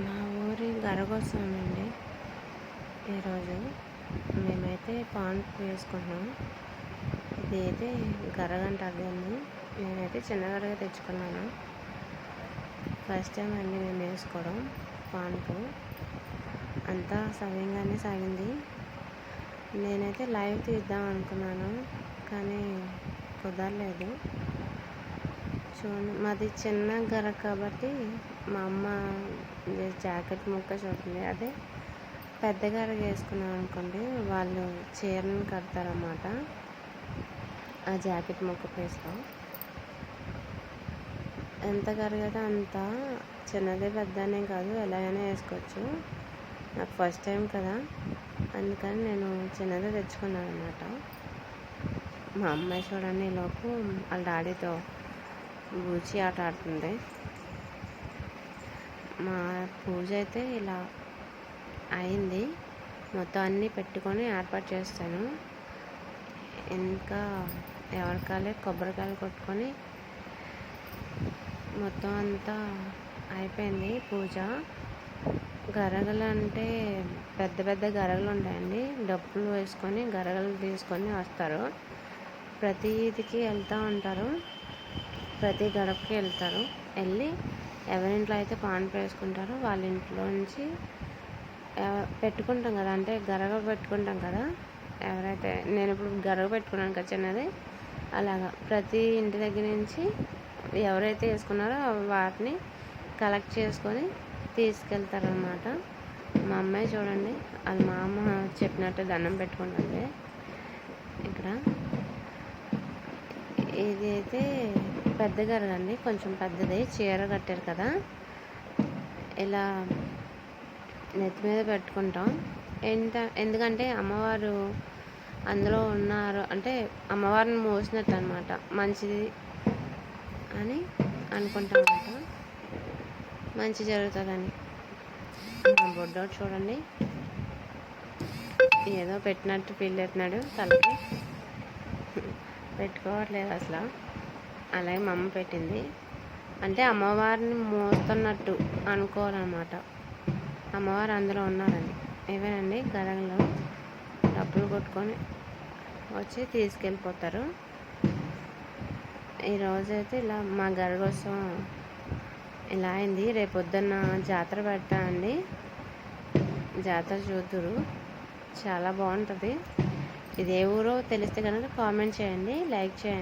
మా ఊరి గరగోత్సవమండి ఈరోజు. మేమైతే పాన్ వేసుకుంటున్నాం. ఇది అయితే గరగంటారు దీన్ని. నేనైతే చిన్న గరగ తెచ్చుకున్నాను. ఫస్ట్ టైం అండి మేము వేసుకోవడం పాన్పు. అంతా సవ్యంగానే సాగింది. నేనైతే లైవ్ తీద్దాం అనుకున్నాను, కానీ కుదరలేదు. చూడండి, మాది చిన్న గరగ కాబట్టి మా అమ్మ జాకెట్ ముక్క చూడండి. అదే పెద్ద గరగ వేసుకున్నాం అనుకోండి, వాళ్ళు చీరను కడతారన్నమాట ఆ జాకెట్ ముక్క ప్లేస్లో. ఎంత గరగైతే అంత, చిన్నది పెద్దనే కాదు, ఎలాగైనా వేసుకోవచ్చు. నాకు ఫస్ట్ టైం కదా, అందుకని నేను చిన్నదే తెచ్చుకున్నాను అన్నమాట. మా అమ్మాయి చూడండి, ఈలోపు వాళ్ళ డాడీతో బూచి ఆట ఆడుతుంది. మా పూజ అయితే ఇలా అయింది. మొత్తం అన్నీ పెట్టుకొని ఏర్పాటు చేస్తాను. ఇంకా ఎవరికాలే కొబ్బరికాయలు కొట్టుకొని మొత్తం అంతా అయిపోయింది పూజ. గరగలు అంటే పెద్ద పెద్ద గరగలు ఉంటాయండి. డబ్బులు వేసుకొని గరగలు తీసుకొని వస్తారు. ప్రతి వీధికి వెళ్తూ ఉంటారు, ప్రతి గడపకి వెళ్తారు. వెళ్ళి ఎవరింట్లో అయితే పాన్పు వేసుకుంటారో వాళ్ళ ఇంట్లో నుంచి పెట్టుకుంటాం కదా, అంటే గరగ పెట్టుకుంటాం కదా. ఎవరైతే, నేను ఇప్పుడు గరగ పెట్టుకున్నాను కదా చిన్నది, అలాగా ప్రతి ఇంటి దగ్గర నుంచి ఎవరైతే వేసుకున్నారో వాటిని కలెక్ట్ చేసుకొని తీసుకెళ్తారనమాట. మా అమ్మాయి చూడండి, వాళ్ళ మా అమ్మ చెప్పినట్టు దండం పెట్టుకుంటుంది ఇక్కడ. ఇది అయితే పెద్ద గరగండి, కొంచెం పెద్దది. చీర కట్టారు కదా, ఇలా నెత్తి మీద పెట్టుకుంటాం. ఎందుకంటే అమ్మవారు అందులో ఉన్నారు అంటే అమ్మవారిని మోసినట్టు అనమాట, మంచిది అని అనుకుంటాం అన్నమాట, మంచి జరుగుతుందని. మా బొడ్డోడు చూడండి, ఏదో పెట్టినట్టు ఫీల్ అవుతున్నాడు, తలకి పెట్టుకోవట్లేదు అసలు. అలాగే మా అమ్మ పెట్టింది అంటే అమ్మవారిని మోస్తున్నట్టు అనుకోవాలన్నమాట, అమ్మవారు అందులో ఉన్నారని. ఇవేనండి గరగలు, డబ్బులు కొట్టుకొని వచ్చి తీసుకెళ్ళిపోతారు. ఈరోజైతే ఇలా మా గరగోత్సవం ఇలా అయింది. రేపు పొద్దున్న జాతర పెడతానండి, జాతర చూద్దురు, చాలా బాగుంటుంది. ఇది ఏ ఊరో తెలిస్తే కనుక కామెంట్ చేయండి, లైక్ చేయండి.